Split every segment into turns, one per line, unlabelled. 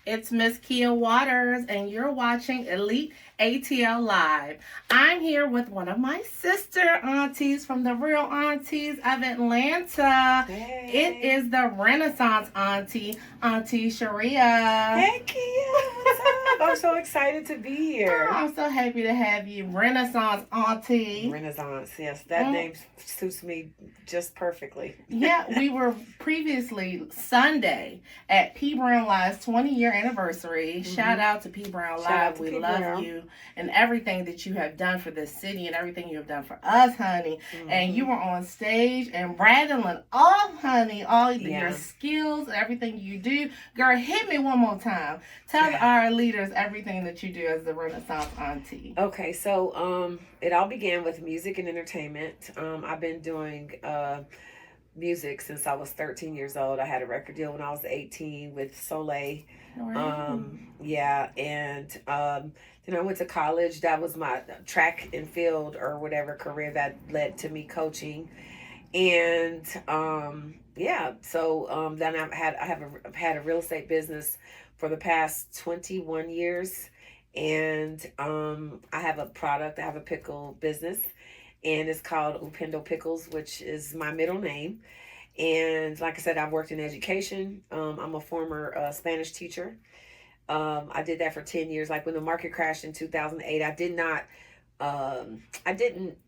It's Mzz Kia Waters, and you're watching Elite ATL Live. I'm here with one of my sister aunties from the Real Aunties of Atlanta.
Hey.
It is the Renaissance Auntie, Auntie Shurhea.
Hey, Kia. What's up? I'm so excited to be here.
Oh, I'm so happy to have you, Renaissance Auntie.
Renaissance, yes. That name suits me just perfectly.
Yeah, we were previously Sunday at P. Brown Live's 20-year anniversary. Shout out to P. Brown Live. We love you and everything that you have done for this city and everything you have done for us, honey. And you were on stage and rattling off, honey, all your skills and everything you do. Girl, hit me one more time. Tell our leaders everything that you do as the Renaissance Auntie.
Okay, so it all began with music and entertainment. I've been doing music since I was 13 years old. I had a record deal when I was 18 with Soleil. And then I went to college. That was my track and field or whatever career that led to me coaching. And then I've had a real estate business for the past 21 years. And I have a product. I have a pickle business, and it's called Upendo Pickles, which is my middle name. And like I said, I've worked in education. I'm a former Spanish teacher. I did that for 10 years. Like when the market crashed in 2008, I didn't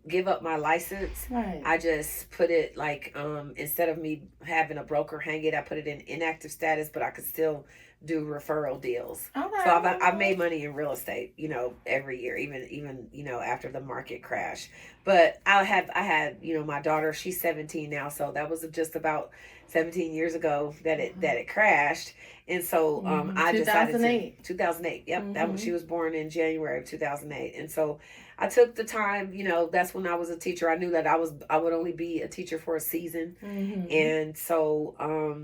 give up my license.
Right.
I just put it like, instead of me having a broker hang it, I put it in inactive status, but I could still do referral deals.
Okay.
So I've made money in real estate, every year, even after the market crash. But I had my daughter, she's 17 now, so that was just about 17 years ago that it crashed. And so I decided 2008. Yep, that was, she was born in January of 2008. And so I took the time, that's when I was a teacher. I knew that I would only be a teacher for a season. And so I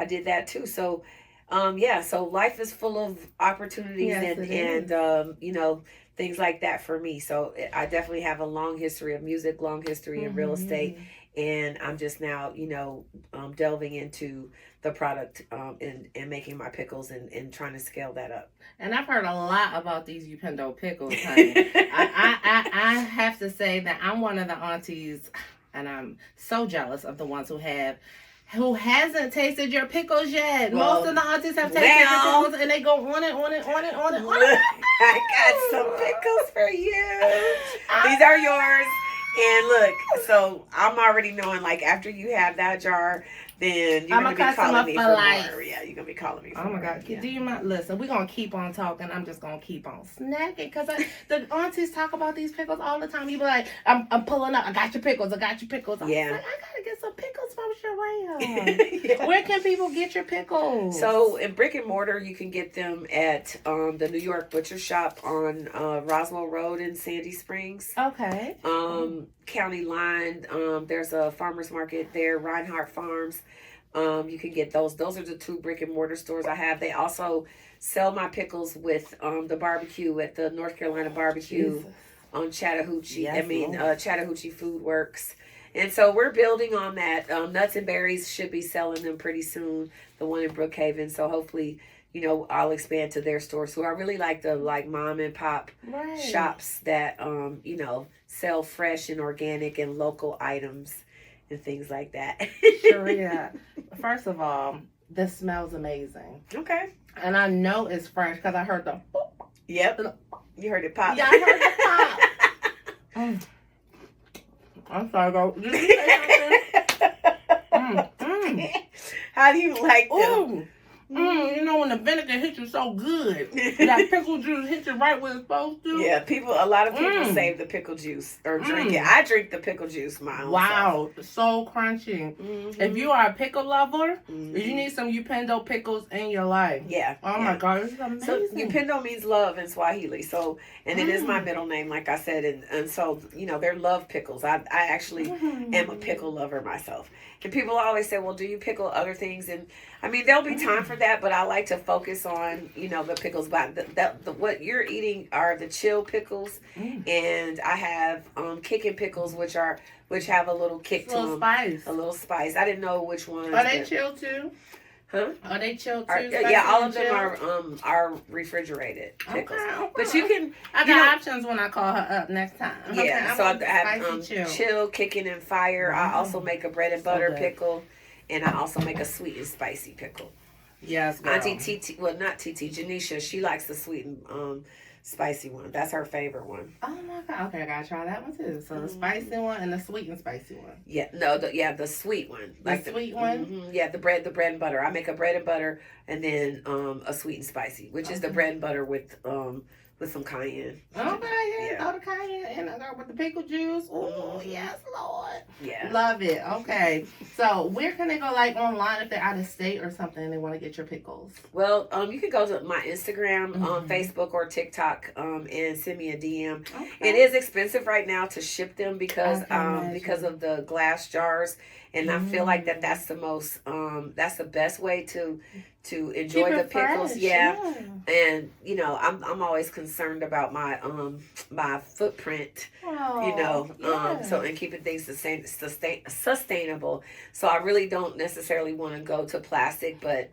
did that too. So so life is full of opportunities and things like that for me. So I definitely have a long history of music, long history in real estate. And I'm just now, delving into the product and making my pickles and trying to scale that up.
And I've heard a lot about these Upendo pickles, honey. I have to say that I'm one of the aunties, and I'm so jealous of the ones who hasn't tasted your pickles yet.
Well,
most of the aunties have tasted your pickles, and they go on it.
I got some pickles for you. These are yours. And look, so I'm already knowing, like, after you have that jar, then you're going to be calling me for more. Yeah, you're going to be calling me for more.
Oh, my God.
Yeah.
Do you mind? Listen, we're going to keep on talking. I'm just going to keep on snacking. Because the aunties talk about these pickles all the time. You be like, I'm pulling up. I got your pickles. I'm like, I got to get some pickles from Shurhea. Where can people get your pickles?
So, in brick and mortar, you can get them at the New York Butcher Shop on Roswell Road in Sandy Springs.
Okay.
County line. There's a farmer's market there, Reinhardt Farms. You can get those. Those are the two brick and mortar stores I have. They also sell my pickles with the barbecue at the North Carolina barbecue on Chattahoochee. Chattahoochee Food Works. And so we're building on that. Nuts and Berries should be selling them pretty soon. The one in Brookhaven. So hopefully, I'll expand to their stores. So I really like the mom and pop shops that sell fresh and organic and local items and things like that.
Shurhea, first of all, this smells amazing.
Okay.
And I know it's fresh because I heard the boop.
Yep. You heard it pop.
Yeah, I heard it pop. I'm sorry, girl. Did you say something?
How do you like them?
Ooh. When the vinegar hits you so good, that pickle juice hits you right where it's supposed to.
Yeah, a lot of people save the pickle juice or drink it. I drink the pickle juice my own self.
So crunchy. If you are a pickle lover, you need some Upendo pickles in your life.
Yeah.
Oh my God, this is amazing.
So Upendo means love in Swahili. So, and it is my middle name, like I said, and so they're love pickles. I actually am a pickle lover myself. And people always say, well, do you pickle other things? And I mean, there'll be time for that, but I like to focus on, the pickles. But what you're eating are the chill pickles. And I have kicking pickles, which have a little kick to them.
Spice.
A little spice. I didn't know which ones.
Are they chill too?
Huh?
Are they chilled too?
Yeah, all of them are refrigerated pickles.
Okay.
But you can.
I got options when I call her up next time.
Yeah, so I have chill, kicking and fire. I also make a bread and butter pickle, and I also make a sweet and spicy pickle.
Yes, girl.
Auntie TT, well, not TT, Janisha, she likes the sweet and spicy one. That's her favorite one.
Oh my god! Okay, I gotta try that one too. So the spicy one and the sweet and spicy one.
Yeah, no, the sweet one.
Like the sweet one.
Mm-hmm, yeah, the bread and butter. I make a bread and butter, and then a sweet and spicy, which is the bread and butter with some cayenne.
Okay, yeah, throw the cayenne and with the pickle juice. Oh yes, Lord.
Yeah,
love it. Okay, so where can they go, like online, if they're out of state or something and they want to get your pickles?
Well, you can go to my Instagram, Facebook, or TikTok, and send me a DM. Okay. It is expensive right now to ship them because of the glass jars, and I feel like that's the most that's the best way to enjoy the pickles. Yeah. And I'm always concerned about my my footprint. So and keeping things sustainable. So I really don't necessarily want to go to plastic, but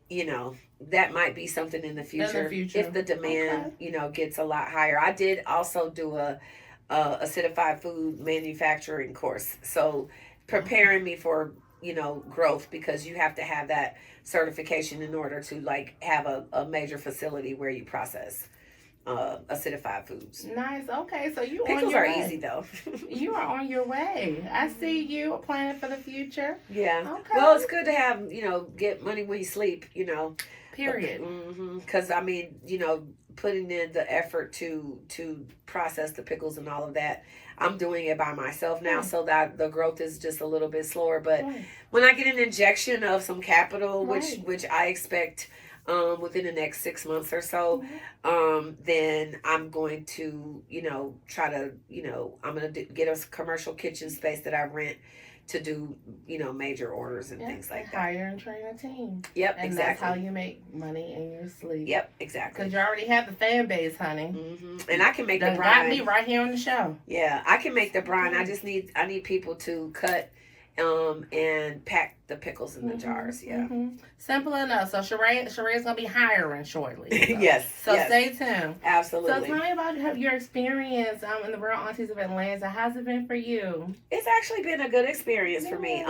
that might be something in the future, if the demand gets a lot higher. I did also do a acidified food manufacturing course, so preparing me for growth, because you have to have that certification in order to have a major facility where you process acidified foods.
Nice. Okay, so
pickles are easy though.
You are on your way. I see you planning for the future.
Yeah. Okay. Well, it's good to have get money when you sleep.
Period.
Because putting in the effort to process the pickles and all of that. I'm doing it by myself now, so that the growth is just a little bit slower. But when I get an injection of some capital, which I expect within the next 6 months or so, then I'm going to try to I'm going to get a commercial kitchen space that I rent to do major orders and things like that.
Hire and train a team.
Yep,
and
exactly.
That's how you make money in your sleep.
Yep, exactly.
Because you already have the fan base, honey.
And I can make the brine.
Got me right here on the show.
Yeah, I can make the brine. I just need people to cut and pack the pickles in the jars. Yeah.
Simple enough. So Shurhea's gonna be hiring shortly. So.
Yes.
So stay tuned.
Absolutely.
So tell me about your experience in the Real Aunties of Atlanta. How's it been for you?
It's actually been a good experience for me.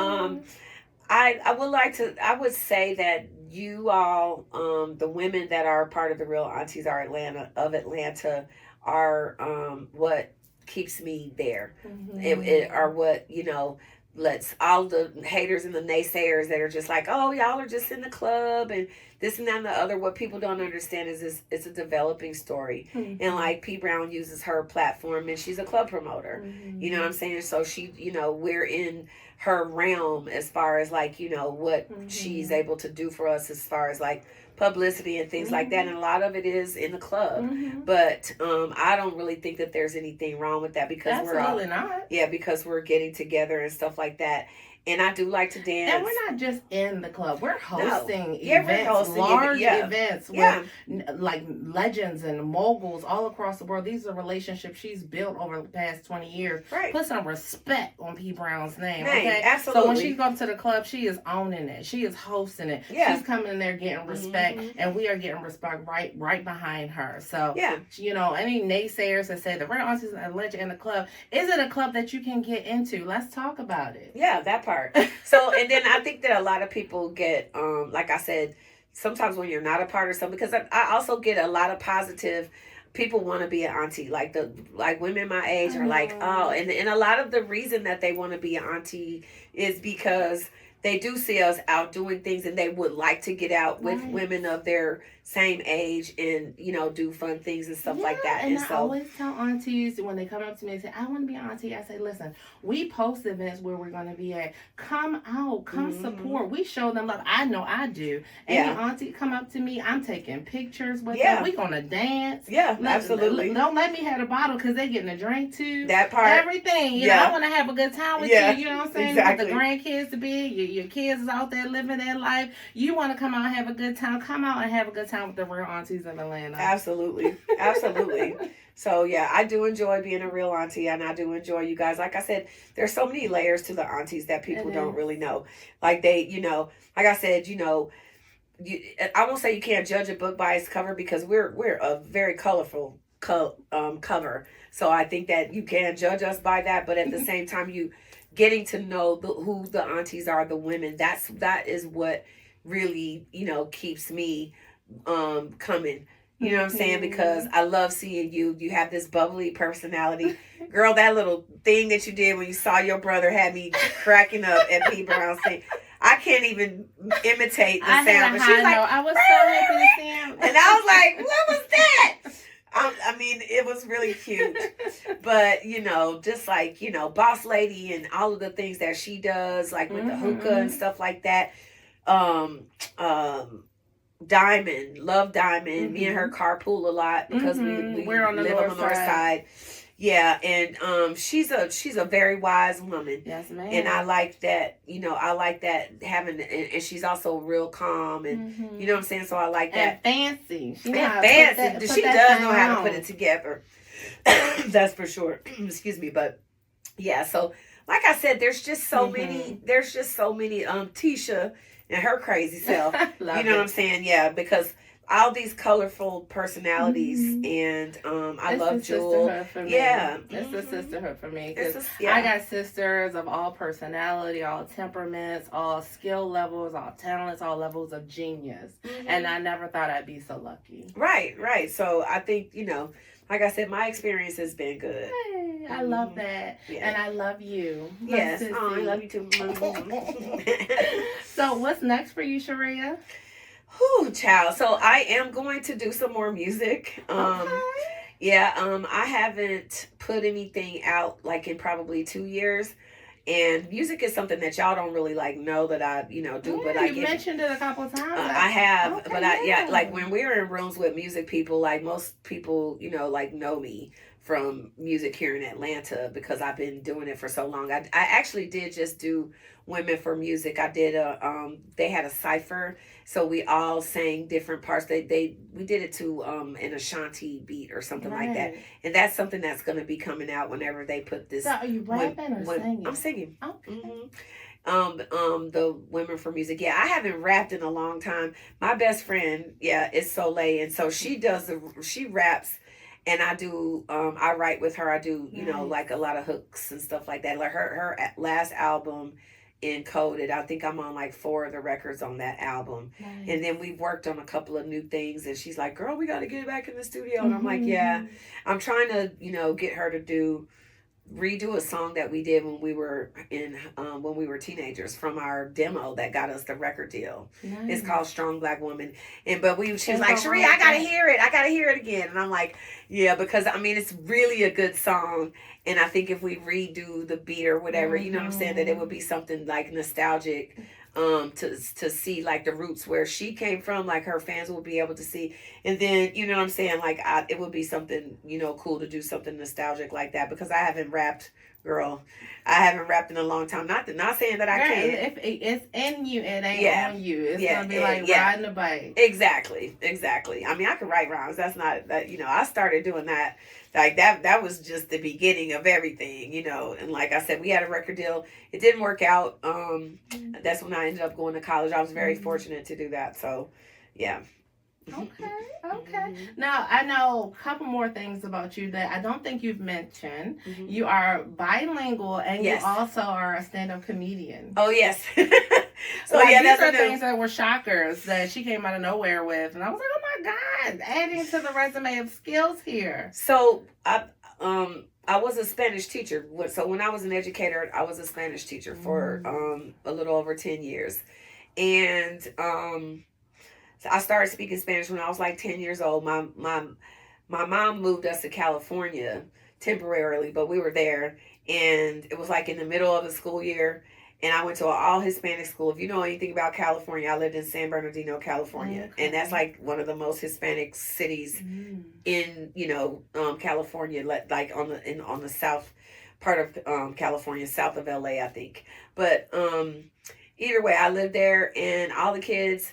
I would say that you all, the women that are part of the Real Aunties of Atlanta are what keeps me there. It are what lets all the haters and the naysayers that are just like, oh, y'all are just in the club and this and that and the other. What people don't understand is it's a developing story. And like P. Brown uses her platform, and she's a club promoter. You know what I'm saying? So she, we're in her realm as far as what she's able to do for us as far as publicity and things like that, and a lot of it is in the club. But I don't really think that there's anything wrong with that, because because we're getting together and stuff like that. And I do like to dance.
And we're not just in the club. We're hosting events, large events with legends and moguls all across the world. These are relationships she's built over the past 20 years.
Right.
Put some respect on P. Brown's name.
Okay? Absolutely.
So when she goes to the club, she is owning it. She is hosting it. Yeah. She's coming in there getting respect, and we are getting respect right behind her. So, any naysayers that say the Real Aunties are a legend in the club, is it a club that you can get into? Let's talk about it.
Yeah, that part. So, and then I think that a lot of people get, like I said, sometimes when you're not a part of something, because I also get a lot of positive people want to be an auntie, like women my age are like, oh, and a lot of the reason that they want to be an auntie is because they do see us out doing things, and they would like to get out with women of their same age and do fun things and stuff like that.
And I always tell aunties when they come up to me and say, I want to be an auntie, I say, listen, we post events where we're going to be at. Come out, come support. We show them love. I know I do. Any auntie come up to me, I'm taking pictures with them. We're going to dance.
Yeah, absolutely.
Don't let me have a bottle because they're getting a drink too.
That part.
Everything. You know, I want to have a good time with you. You know what I'm saying?
Exactly.
With the grandkids to be, your kids is out there living their life. You want to come out and have a good time. Come out and have a good time. time with the real aunties of Atlanta.
Absolutely. Absolutely. So, yeah, I do enjoy being a real auntie, and I do enjoy you guys. Like I said, there's so many layers to the aunties that people don't really know. Like they, like I said, I won't say you can't judge a book by its cover, because we're a very colorful cover. So I think that you can judge us by that, but at the same time, you getting to know who the aunties are, the women. That is what really keeps me coming. You know what I'm saying? Because I love seeing you. You have this bubbly personality. Girl, that little thing that you did when you saw your brother had me cracking up at P. Brown's thing. I can't even imitate the sound. But she was like,
I was so happy to see him.
And I was like, what was that? I mean, it was really cute. But, just like, boss lady and all of the things that she does, like with the hookah and stuff like that. Diamond, love Diamond. Me and her carpool a lot because we
live on the north side.
Yeah, and she's a very wise woman.
Yes, ma'am.
And I like that. I like that having, and she's also real calm, and you know what I'm saying. So I like that.
And fancy.
She does know how to put it together. That's for sure. Excuse me, but yeah. So like I said, there's just so many. There's just so many. Tisha and her crazy self. You know what I'm saying? Yeah, because all these colorful personalities, and I love Jewel. Yeah,
it's a sisterhood for me. I got sisters of all personality, all temperaments, all skill levels, all talents, all levels of genius, and I never thought I'd be so lucky.
Right. So I think like I said, my experience has been good.
Hey, I love that. Yeah. And I love you.
Yes. I love you too.
So what's next for you, Shurhea?
Whew, child. So I am going to do some more music. Yeah, I haven't put anything out like in probably 2 years. And music is something that y'all don't really know that I, do, but I
mentioned it a couple of times.
I have, okay, but like when we were in rooms with music people, like most people, know me from music here in Atlanta because I've been doing it for so long. I actually did just do Women for Music. I did they had a cipher, so we all sang different parts. We did it to an Ashanti beat or something like that, and that's something that's going to be coming out whenever they put this.
So are you rapping or singing?
I'm singing.
Okay.
The Women for Music. Yeah, I haven't rapped in a long time. My best friend, is Soleil, and so she raps. And I do, I write with her. I do, like a lot of hooks and stuff like that. Like her last album, Encoded, I think I'm on like 4 of the records on that album. Nice. And then we've worked on a couple of new things. And she's like, girl, we got to get back in the studio. And I'm like, yeah. I'm trying to, get her to redo a song that we did when we were teenagers from our demo that got us the record deal. Nice. It's called Strong Black Woman. She was like, Shurhea, I gotta hear it again. And I'm like, yeah, because it's really a good song. And I think if we redo the beat or whatever, you know what I'm saying, that it would be something like nostalgic, to see like the roots where she came from, like her fans will be able to see. And then, you know what I'm saying, like it would be something, cool to do something nostalgic like that, because I haven't rapped, girl. I haven't rapped in a long time. Not saying that I can't.
If it's in you, it ain't on you. It's gonna be like riding a bike.
Exactly. I can write rhymes. That's not that. I started doing that. Like that was just the beginning of everything. And like I said, we had a record deal. It didn't work out. That's when I ended up going to college. I was very fortunate to do that. So, yeah.
Okay. Now, I know a couple more things about you that I don't think you've mentioned. You are bilingual, and you also are a stand-up comedian.
Oh, yes.
So these are things that were shockers that she came out of nowhere with. And I was like, oh, my God, adding to the resume of skills here.
So, I was a Spanish teacher. So, when I was an educator, I was a Spanish teacher for a little over 10 years. And I started speaking Spanish when I was like 10 years old. My mom moved us to California temporarily, but we were there, and it was like in the middle of the school year, and I went to an all Hispanic school. If you know anything about California, I lived in San Bernardino, California, and that's like one of the most Hispanic cities in California, like on the south part of California, south of LA, I think. But either way, I lived there, and all the kids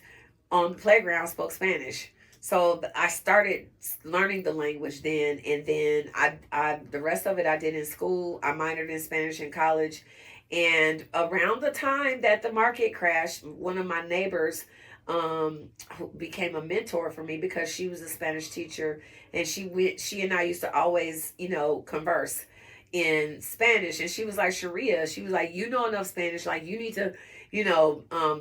on the playground spoke Spanish. So I started learning the language then, and then I the rest of it I did in school. I minored in Spanish in college, and around the time that the market crashed, one of my neighbors who became a mentor for me because she was a Spanish teacher, and she and I used to always converse in Spanish, and she was like, Shurhea, she was like, you know enough Spanish, like you need to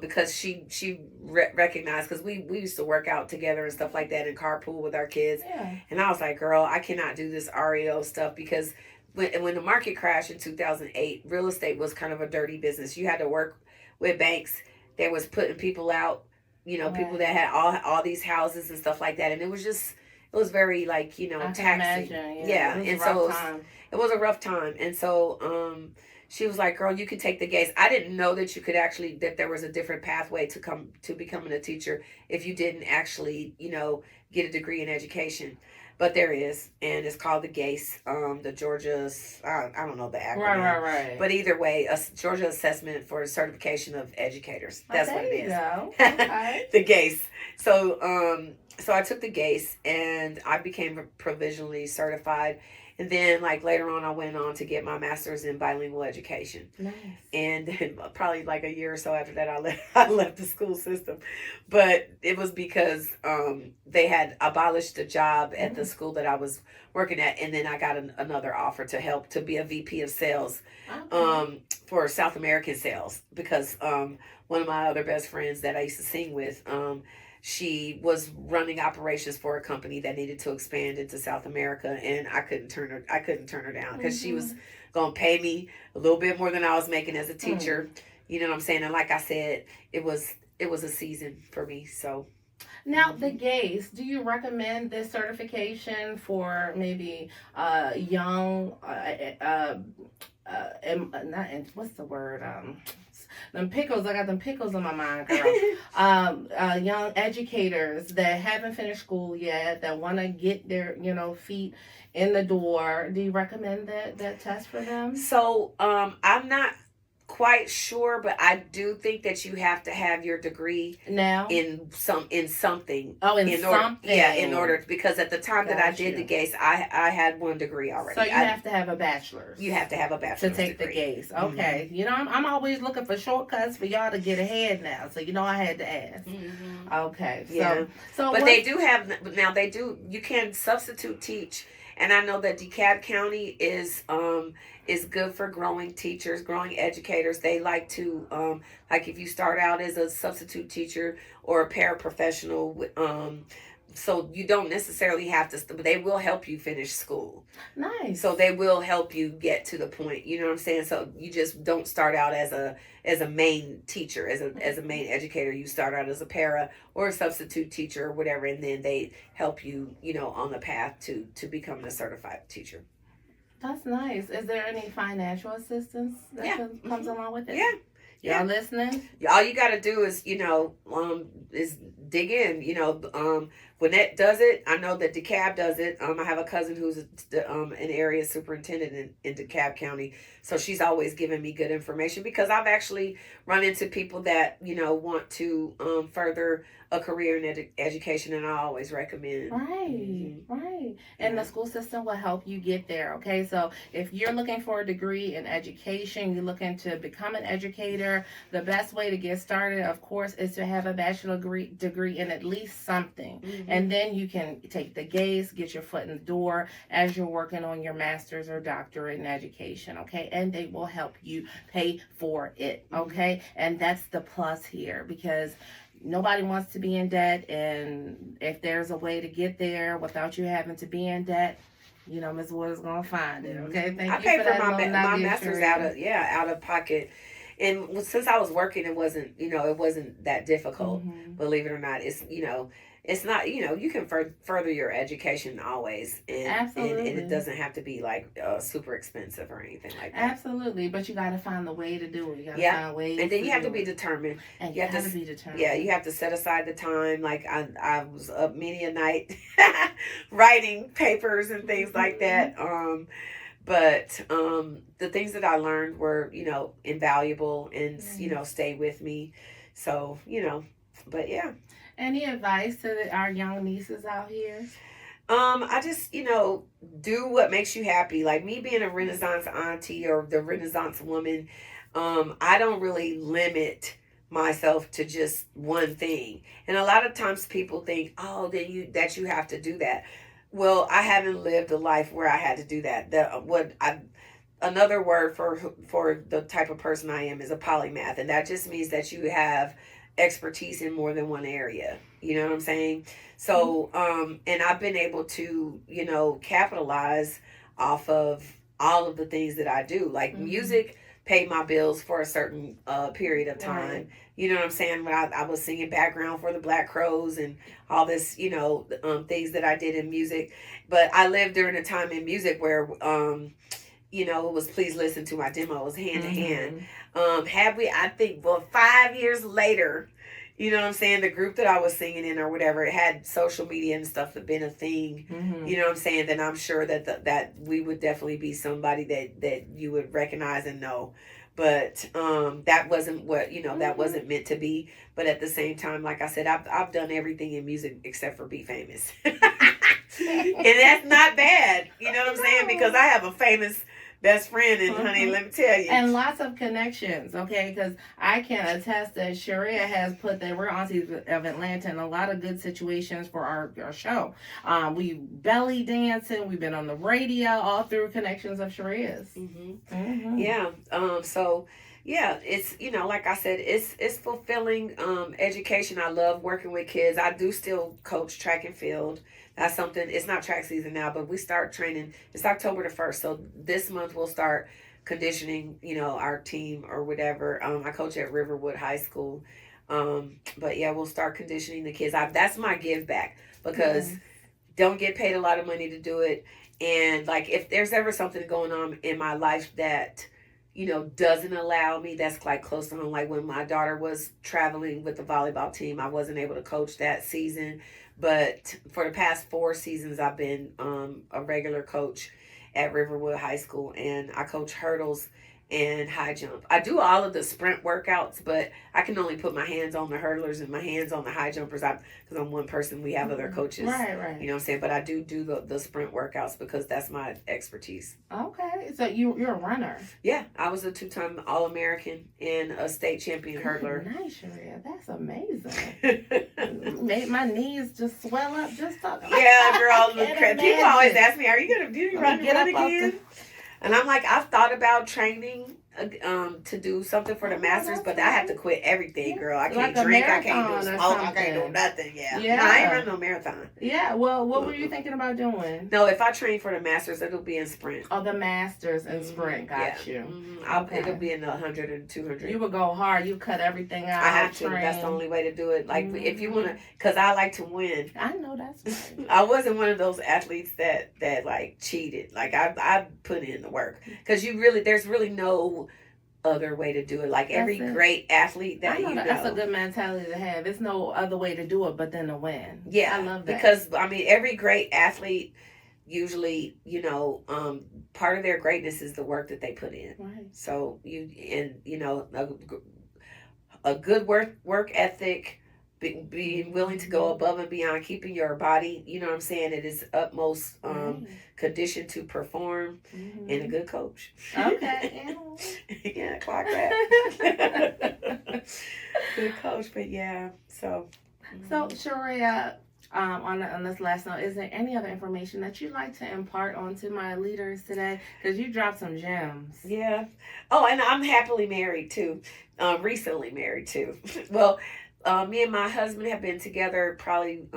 because she recognized, because we used to work out together and stuff like that and carpool with our kids.
Yeah.
And I was like, girl, I cannot do this REO stuff, because when the market crashed in 2008, real estate was kind of a dirty business. You had to work with banks that was putting people out, people that had all these houses and stuff like that, and it was very like taxing.
Imagine,
yeah.
And so
it was a rough time. And so she was like, girl, you can take the GACE. I didn't know that you could actually, that there was a different pathway to becoming a teacher if you didn't actually, get a degree in education. But there is, and it's called the GACE, the Georgia's, I don't know the acronym.
Right.
But either way, a Georgia Assessment for Certification of Educators. That's what it is.
Okay.
The GACE. So I took the GACE, and I became provisionally certified. And then, like, later on, I went on to get my master's in bilingual education.
Nice.
And then probably like a year or so after that, I left the school system. But it was because they had abolished the job at the school that I was working at. And then I got another offer to help to be a VP of sales for South American sales. Because one of my other best friends that I used to sing with, she was running operations for a company that needed to expand into South America, and I couldn't turn her down, because she was gonna pay me a little bit more than I was making as a teacher. You know what I'm saying? And like I said, it was a season for me. So
now the GACE, do you recommend this certification for maybe young what's the word, them pickles, I got them pickles in my mind, girl. Young educators that haven't finished school yet, that want to get their, feet in the door. Do you recommend that test for them?
So, I'm not quite sure, but I do think that you have to have your degree
now
in something.
Oh, in something.
In order, because at the time that I did the GACE, I had one degree already.
So you have to have a bachelor's.
You have to have a bachelor's
to take
degree.
The GACE. Okay. I'm always looking for shortcuts for y'all to get ahead now. So I had to ask. Okay.
But they do have now. You can substitute teach. And I know that DeKalb County is good for growing teachers, growing educators. They like to, like if you start out as a substitute teacher or a paraprofessional, so you don't necessarily have to, but they will help you finish school.
Nice.
So they will help you get to the point. You know what I'm saying? So you just don't start out as a main teacher, as a main educator. You start out as a para or a substitute teacher or whatever, and then they help you, on the path to becoming a certified teacher.
That's nice. Is there any financial assistance that comes along with it?
Yeah.
Y'all listening?
All you got to do is, is dig in. Gwinnett does it. I know that DeKalb does it. I have a cousin who's an area superintendent in DeKalb County. So she's always giving me good information, because I've actually run into people that, want to further a career in education, and I always recommend.
Right. And the school system will help you get there. Okay. So if you're looking for a degree in education, you're looking to become an educator, the best way to get started, of course, is to have a bachelor degree in at least something. And then you can take the GACE, get your foot in the door as you're working on your master's or doctorate in education. Okay. And they will help you pay for it. Okay. And that's the plus here, because nobody wants to be in debt, and if there's a way to get there without you having to be in debt, Ms. Waters gonna find it. Okay, thank you.
I paid for my master's out of pocket, and since I was working, it wasn't that difficult. Believe it or not, it's not, you can further your education always, and it doesn't have to be like super expensive or anything like that.
Absolutely, but you got to find the way to do it. You got to find ways,
and then you have to be determined.
And you have to be determined.
Yeah, you have to set aside the time. Like I was up many a night writing papers and things like that. But the things that I learned were, invaluable and stayed with me. So But yeah.
Any advice to our young nieces out here?
I just, do what makes you happy. Like me being a Renaissance auntie or the Renaissance woman, I don't really limit myself to just one thing. And a lot of times people think, oh, then you have to do that. Well, I haven't lived a life where I had to do that. Another word for the type of person I am is a polymath, and that just means that you have expertise in more than one area. You know what I'm saying? So, and I've been able to, capitalize off of all of the things that I do. Like music paid my bills for a certain period of time. Right. You know what I'm saying? When I was singing background for the Black Crows and all this, things that I did in music. But I lived during a time in music where, it was please listen to my demos hand to hand. I think, 5 years later, you know what I'm saying, the group that I was singing in or whatever, it had social media and stuff that been a thing, you know what I'm saying, then I'm sure that we would definitely be somebody that you would recognize and know. But that wasn't what, that wasn't meant to be. But at the same time, like I said, I've done everything in music except for be famous. And that's not bad, you know what I'm saying, because I have a famous best friend, and honey, let me tell you.
And lots of connections, okay? Because I can attest that Shurhea has put that we're aunties of Atlanta in a lot of good situations for our show. We belly dancing, we've been on the radio, all through connections of Shurhea's.
Yeah. So yeah, it's, like I said, it's fulfilling education. I love working with kids. I do still coach track and field. That's something, it's not track season now, but we start training. It's October the 1st. So this month we'll start conditioning, our team or whatever. I coach at Riverwood High School. But yeah, we'll start conditioning the kids. That's my give back, because don't get paid a lot of money to do it. And like, if there's ever something going on in my life that, doesn't allow me, that's like close to home. Like when my daughter was traveling with the volleyball team, I wasn't able to coach that season. But for the past 4 seasons, I've been a regular coach at Riverwood High School, and I coach hurdles and high jump. I do all of the sprint workouts, but I can only put my hands on the hurdlers and my hands on the high jumpers. Because I'm one person, we have other coaches. Right. You know what I'm saying? But I do the sprint workouts because that's my expertise.
Okay. So you're a runner.
Yeah. I was a 2-time All-American and a state champion hurdler.
Nice, Shurhea. That's amazing. Made my knees just swell up just talking.
Yeah, girl. People always ask me, are you going to do you run again? And I'm like, I've thought about training to do something for the Masters, but I have to quit everything, girl. I can't drink, I can't do smoke, I can't do nothing. Yeah. No, I ain't running no marathon.
Yeah, well, what were you thinking about doing?
No, if I train for the Masters, it'll be in sprint.
Oh, the Masters and sprint, got you.
It'll be in the 100 and 200.
You would go hard, you cut everything out.
I have to, that's the only way to do it. Like, if you want to, because I like to win.
I know that's right.
I wasn't one of those athletes that like cheated. Like, I put in the work. Because there's really no other way to do it. Like every great athlete that
that's a good mentality to have. There's no other way to do it but then to win.
Yeah,
I love that.
Because every great athlete usually, part of their greatness is the work that they put in. Right. So a good work ethic, being willing to go above and beyond, keeping your body, you know what I'm saying, it is utmost condition to perform, and a good coach.
Okay.
Yeah, clock that. Good coach, but yeah, so.
So, Shurhea, on this last note, is there any other information that you'd like to impart onto my leaders today? Because you dropped some gems.
Yeah. Oh, and I'm happily married too. Recently married too. Well, me and my husband have been together probably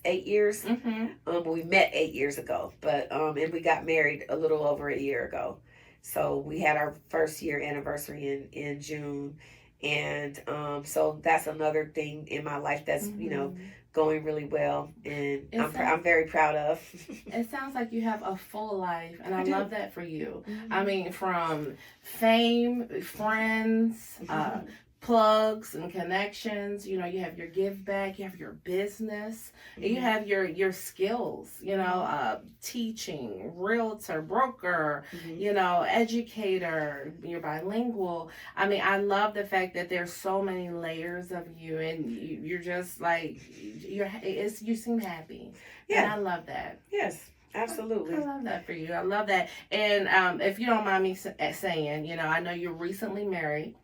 8 years. We met 8 years ago, but and we got married a little over a year ago. So we had our first year anniversary in June, and so that's another thing in my life that's going really well, and I'm very proud of.
It sounds like you have a full life, and I love that for you. I mean, from fame, friends, plugs and connections. You know, you have your give back, you have your business, and you have your skills, you know, teaching, realtor, broker, you know, educator, you're bilingual. I mean, I love the fact that there's so many layers of you, and you're just like, you seem happy. Yeah. And I love that.
Yes. Absolutely.
I love that for you. I love that. And if you don't mind me saying, you know, I know you're recently married.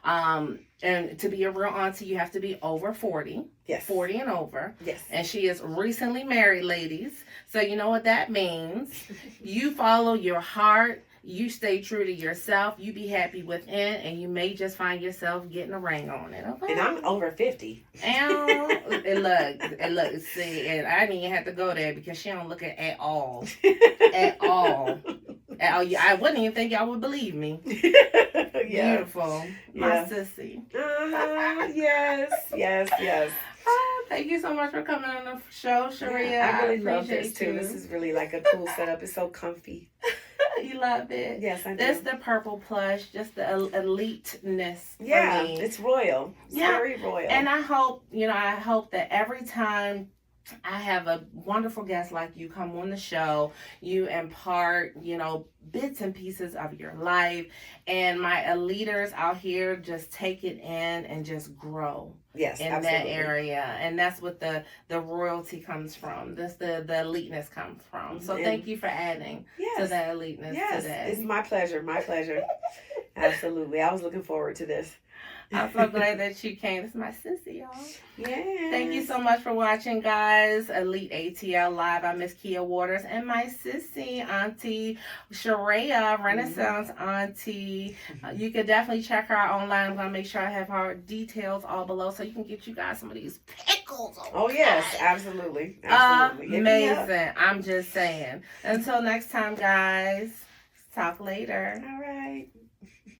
And to be a real auntie, you have to be over 40.
Yes.
40 and over.
Yes.
And she is recently married, ladies. So you know what that means. You follow your heart. You stay true to yourself. You be happy within, and you may just find yourself getting a ring on it. Okay.
And I'm over 50.
And look, see, and I didn't even have to go there because she don't look at all. At all. I wouldn't even think y'all would believe me.
Yeah.
Beautiful. My sissy.
Yes.
Thank you so much for coming on the show, Shurhea.
Yeah, I really love this too.
You.
This is really like a cool setup. It's so comfy.
You love it.
Yes, I do.
It's the purple plush, just the eliteness.
Yeah,
for me.
it's royal. It's very royal.
And I hope that every time I have a wonderful guest like you come on the show, you impart, you know, bits and pieces of your life, and my eliters out here just take it in and just grow.
Yes,
in
absolutely.
that area, and that's what the royalty comes from. That's the eliteness comes from. So thank you for adding to that eliteness today.
It's my pleasure. Absolutely, I was looking forward to this.
I'm so glad that you came. This is my sissy, y'all.
Yeah.
Thank you so much for watching, guys. Elite ATL Live by Mzz Kia Waters and my sissy, Auntie Shurhea, Renaissance Auntie. You can definitely check her out online. I'm going to make sure I have her details all below so you can get you guys some of these pickles. Okay?
Oh, yes. Absolutely.
Amazing. I'm just saying. Until next time, guys. Talk later.
All right.